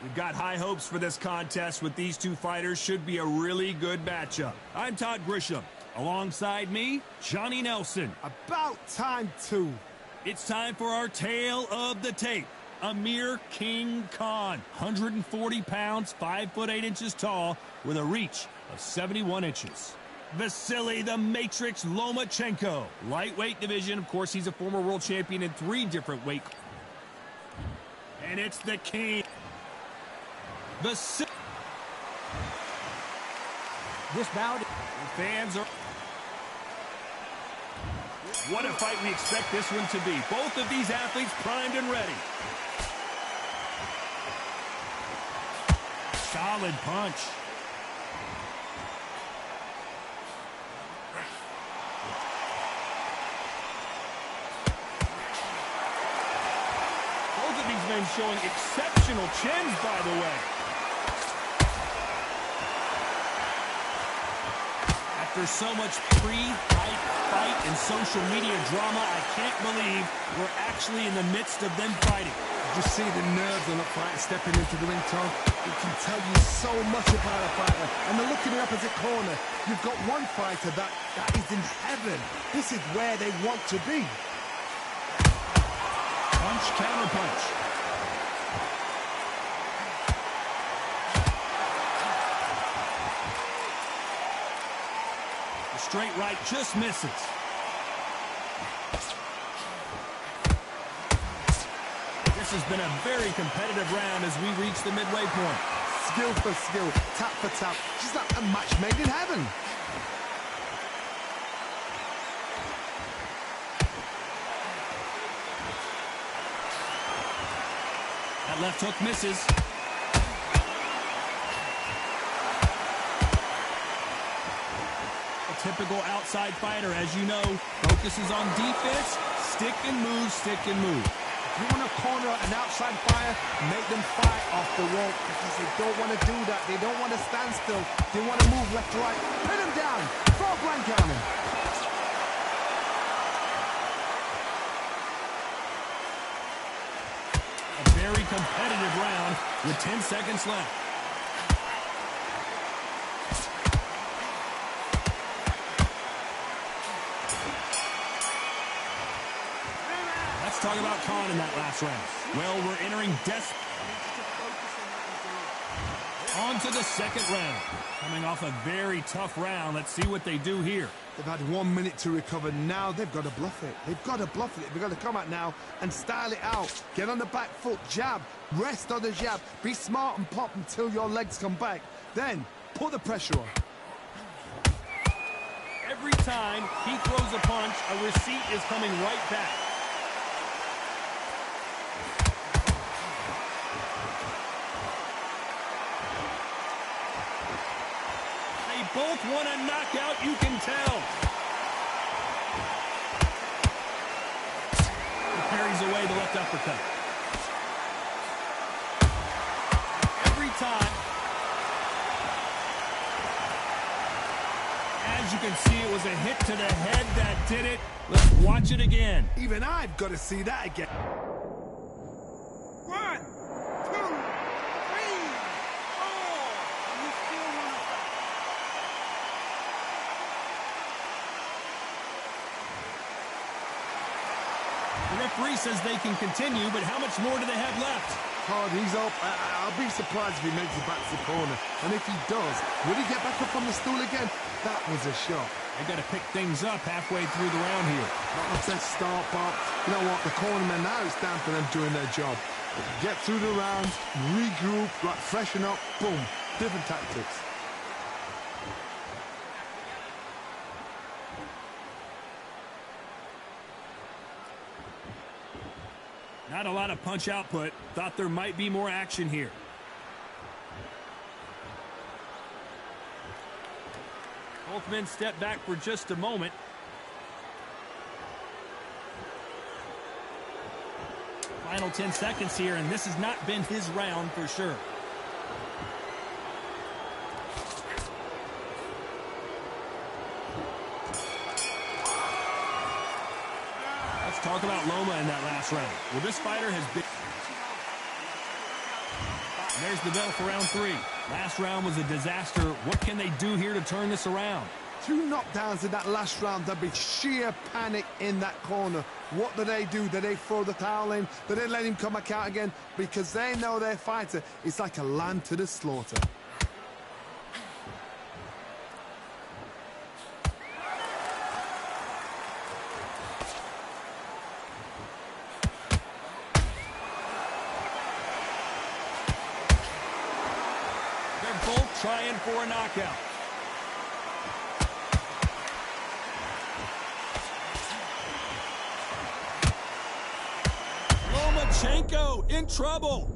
We've got high hopes for this contest with these two fighters. Should be a really good matchup. I'm Todd Grisham. Alongside me, Johnny Nelson. About time, too. It's time for our tale of the tape. Amir King Khan, 140 pounds, 5 foot 8 inches tall, with a reach of 71 inches. Vasily the Matrix Lomachenko, lightweight division. Of course, he's a former world champion in 3 different weight. And it's the King. This bout, fans are... What a fight we expect this one to be. Both of these athletes primed and ready. Solid punch. Both of these men showing exceptional chins, by the way. After so much pre-hype fight and social media drama, I can't believe we're actually in the midst of them fighting. Just see the nerves on the fighter stepping into the ring, Tom. It can tell you so much about a fighter. And the look in the opposite corner, you've got one fighter that is in heaven. This is where they want to be. Punch, counter punch. The straight right just misses. This has been a very competitive round as we reach the midway point. Skill for skill, tap for tap, just like a match made in heaven. That left hook misses. A typical outside fighter, as you know, focuses on defense, stick and move, stick and move. If you want to corner an outside fighter, make them fight off the wall because they don't want to do that. They don't want to stand still. They want to move left to right. Pin him down. Throw a blanket on him. A very competitive round with 10 seconds left. Talk about Khan in that last round. Well, we're entering on to the second round. Coming off a very tough round. Let's see what they do here. They've had 1 minute to recover. Now they've got to bluff it. They've got to bluff it. They've got to come out now and style it out. Get on the back foot, jab, rest on the jab. Be smart and pop until your legs come back. Then put the pressure on. Every time he throws a punch, a receipt is coming right back. Both want a knockout, you can tell. He parries away the left uppercut. Every time. As you can see, it was a hit to the head that did it. Let's watch it again. Even I've got to see that again. 1, 2, 3, 4. The referee says they can continue, but how much more do they have left? Hard, he's up. I'll be surprised if he makes it back to the corner. And if he does, will he get back up on the stool again? That was a shot. They got to pick things up halfway through the round here. Not the best start, but you know what? The cornermen, now it's down for them doing their job. Get through the rounds, regroup, like freshen up, boom. Different tactics. Not a lot of punch output. Thought there might be more action here. Both men step back for just a moment. Final 10 seconds here, and this has not been his round for sure. Talk about Loma in that last round. Well, this fighter has been... There's the bell for round 3. Last round was a disaster. What can they do here to turn this around? 2 knockdowns in that last round. There'll be sheer panic in that corner. What do? Do they throw the towel in? Do they let him come back out again? Because they know their fighter is like a lamb to the slaughter. They're both trying for a knockout. Lomachenko in trouble.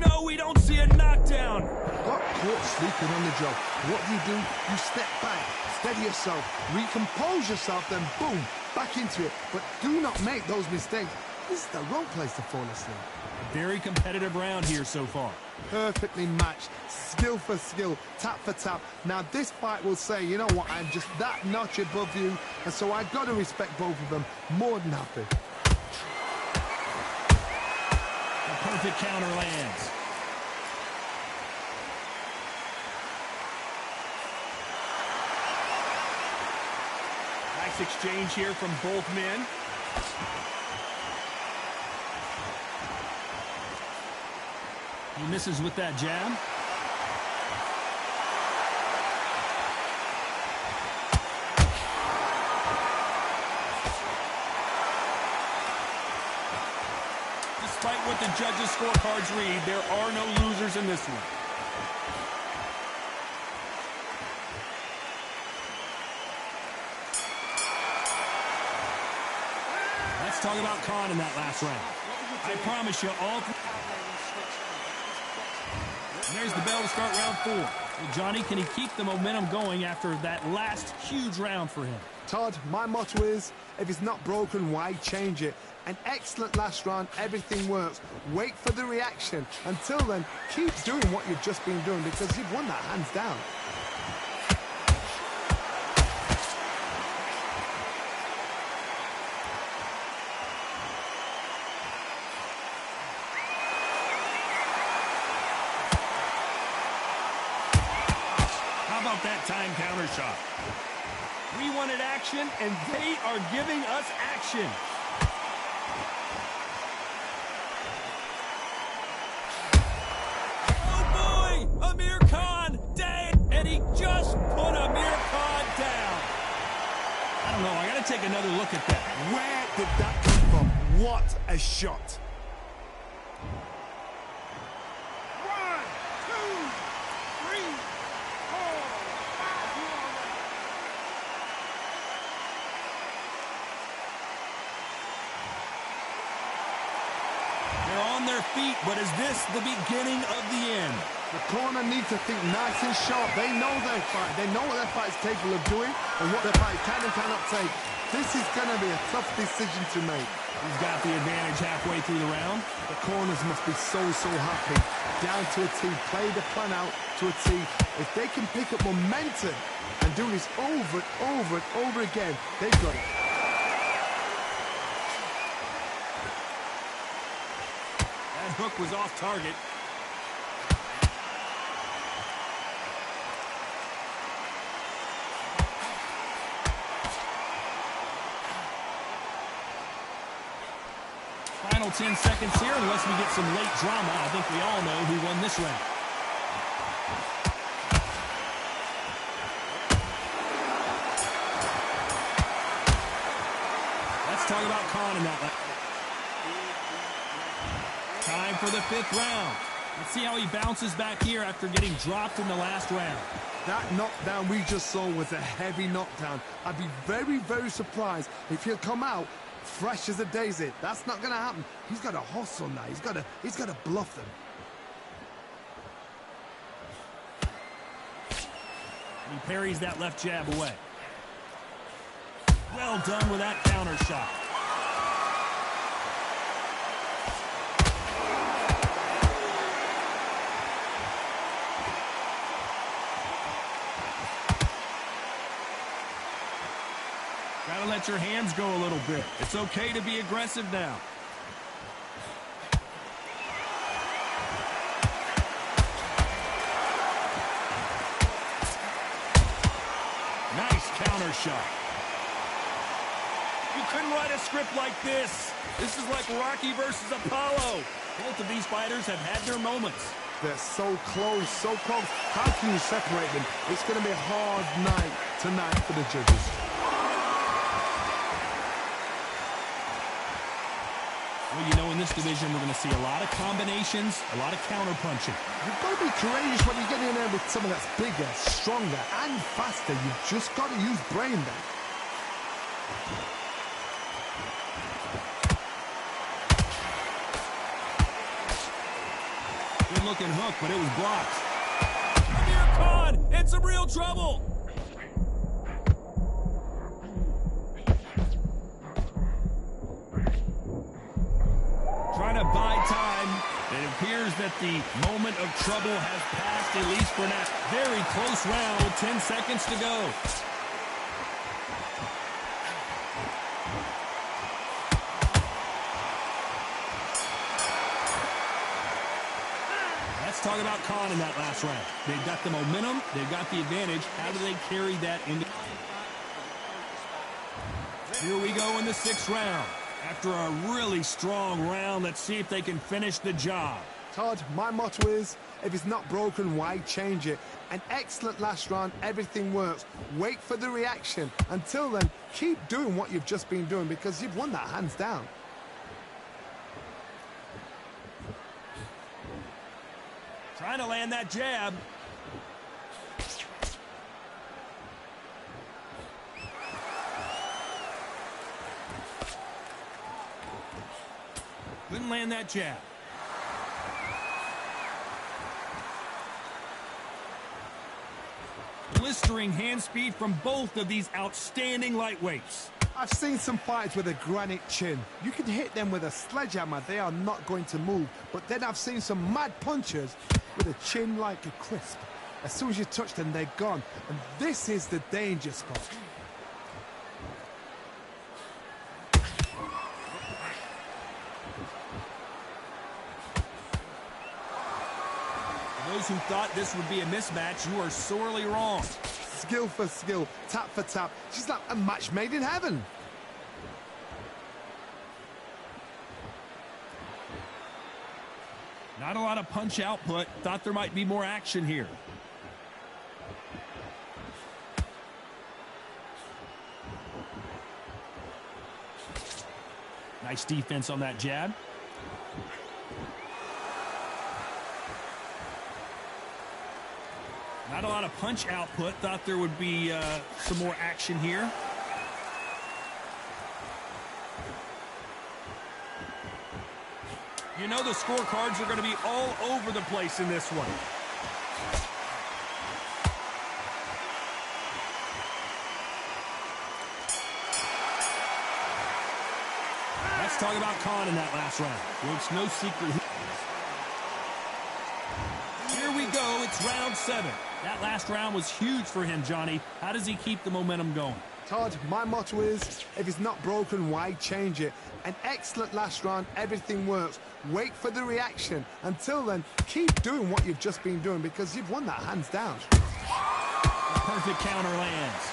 No, we don't see a knockdown. Got caught sleeping on the job. What do? You step back, steady yourself, recompose yourself, then boom, back into it. But do not make those mistakes. This is the wrong place to fall asleep. A very competitive round here so far. Perfectly matched, skill for skill, tap for tap. Now this fight will say, you know what, I'm just that notch above you, and so I've got to respect both of them. More than happy. A perfect counter lands. Nice exchange here from both men. He misses with that jab. Despite what the judges' scorecards read, there are no losers in this one. Let's talk about Khan in that last round. I promise you, all three. And there's the bell to start round 4. Well, Johnny, can he keep the momentum going after that last huge round for him? Todd, my motto is, if it's not broken, why change it? An excellent last round, everything works. Wait for the reaction. Until then, keep doing what you've just been doing because you've won that hands down. That time counter shot. We wanted action, and they are giving us action. Oh boy, Amir Khan, dang, and he just put Amir Khan down. I don't know, I gotta take another look at that. Where did that come from? What a shot. 1, 2, 3, 4. They're on their feet, but is this the beginning of the end? The corner needs to think nice and sharp. They know their fight. They know what their fight is capable of doing and what their fight can and cannot take. This is going to be a tough decision to make. He's got the advantage halfway through the round. The corners must be so happy. Down to a T. Play the plan out to a T. If they can pick up momentum and do this over and over and over again, they've got it. That hook was off target. Final 10 seconds here, unless we get some late drama. I think we all know who won this round. Let's talk about Khan in that round. Time for the 5th round. Let's see how he bounces back here after getting dropped in the last round. That knockdown we just saw was a heavy knockdown. I'd be very surprised if he'll come out fresh as a daisy. That's not going to happen. He's got to hustle now. He's got to bluff them. He parries that left jab away. Well done with that counter shot. Gotta let your hands go a little bit. It's okay to be aggressive now. Nice counter shot. You couldn't write a script like this. This is like Rocky versus Apollo. Both of these fighters have had their moments. They're so close, so close. How can you separate them? It's going to be a hard night tonight for the judges. Well, you know, in this division, we're going to see a lot of combinations, a lot of counter-punching. You've got to be courageous when you get in there with someone that's bigger, stronger, and faster. You've just got to use brain then. Good-looking hook, but it was blocked. Amir Khan in some real trouble. Trying to buy time. It appears that the moment of trouble has passed, at least for now. Very close round with 10 seconds to go. Let's talk about Khan in that last round. They've got the momentum. They've got the advantage. How do they carry that into... Here we go in the 6th round. After a really strong round, let's see if they can finish the job. Todd, my motto is, if it's not broken, why change it? An excellent last round, everything works. Wait for the reaction. Until then, keep doing what you've just been doing because you've won that hands down. Trying to land that jab. Couldn't land that jab. Blistering hand speed from both of these outstanding lightweights. I've seen some fights with a granite chin. You can hit them with a sledgehammer, they are not going to move. But then I've seen some mad punchers with a chin like a crisp. As soon as you touch them, they're gone. And this is the danger spot. Those who thought this would be a mismatch, you are sorely wrong. Skill for skill, tap for tap. She's like a match made in heaven. Not a lot of punch output. Thought there might be more action here. Nice defense on that jab. Not a lot of punch output. Thought there would be some more action here. You know the scorecards are going to be all over the place in this one. Let's talk about Khan in that last round. Well, it's no secret. Here we go. It's round 7. That last round was huge for him, Johnny. How does he keep the momentum going? Todd, my motto is, if it's not broken, why change it? An excellent last round, everything works. Wait for the reaction. Until then, keep doing what you've just been doing because you've won that hands down. A perfect counter lands.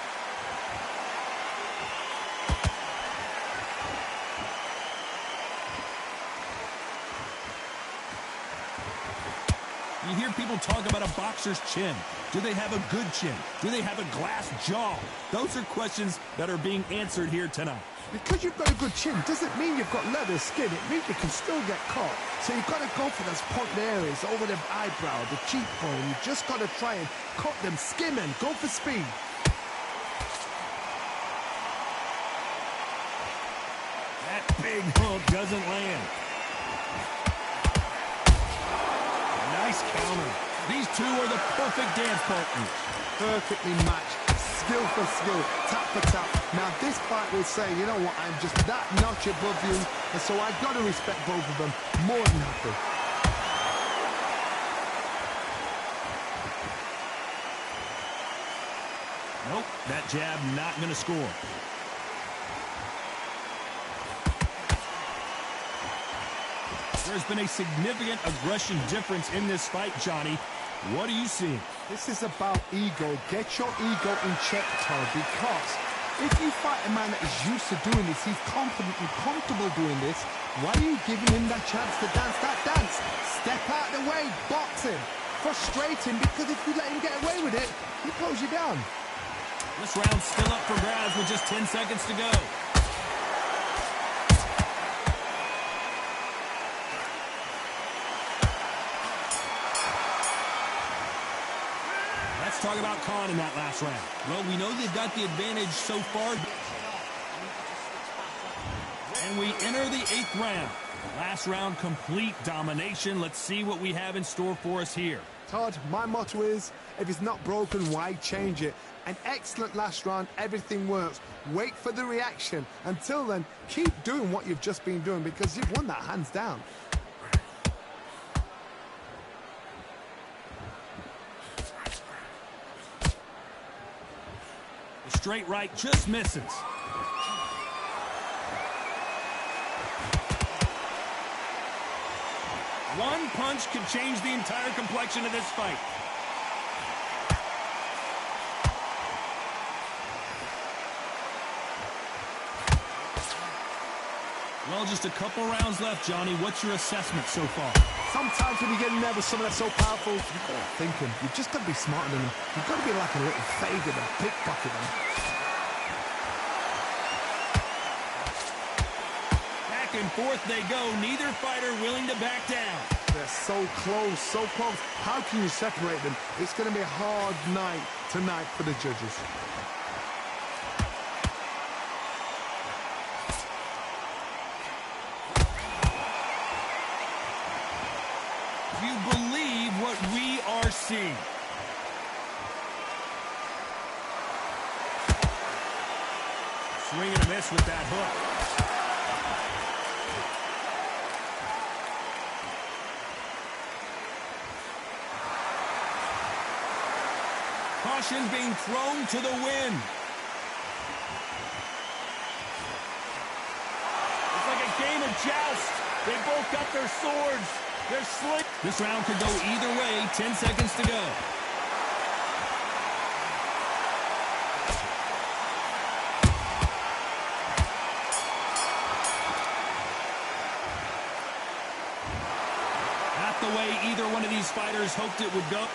You hear people talk about a boxer's chin. Do they have a good chin? Do they have a glass jaw? Those are questions that are being answered here tonight. Because you've got a good chin doesn't mean you've got leather skin. It means you can still get caught. So you've got to go for those pointed areas over the eyebrow, the cheekbone. You've just got to try and cut them, skim and go for speed. That big hook doesn't land. Nice counter. These two are the perfect dance partners. Perfectly matched. Skill for skill, tap for tap. Now this fight will say, you know what, I'm just that notch above you, and so I've got to respect both of them more than happy. Nope, that jab not going to score. There's been a significant aggression difference in this fight, Johnny. What are you seeing? This is about ego. Get your ego in check, Todd, because if you fight a man that is used to doing this, he's confident and comfortable doing this, why are you giving him that chance to dance that dance? Step out of the way, box him. Frustrating, because if you let him get away with it, he close you down. This round's still up for grabs with just 10 seconds to go. Let's talk about Khan in that last round. Well, we know they've got the advantage so far. And we enter the 8th round. Last round, complete domination. Let's see what we have in store for us here. Todd, my motto is, if it's not broken, why change it? An excellent last round, everything works. Wait for the reaction. Until then, keep doing what you've just been doing because you've won that hands down. The straight right just misses. One punch could change the entire complexion of this fight. Well, just a couple rounds left, Johnny. What's your assessment so far? Sometimes when you get in there with someone that's so powerful, you've got to think him. You've just got to be smarter than him. You've got to be like a little favour and pickpocket him. Back and forth they go. Neither fighter willing to back down. They're so close, so close. How can you separate them? It's going to be a hard night tonight for the judges. You believe what we are seeing. Swing and a miss with that hook. Caution being thrown to the wind. It's like a game of joust. They both got their swords. They're slick. This round could go either way. 10 seconds to go. Not the way either one of these fighters hoped it would go.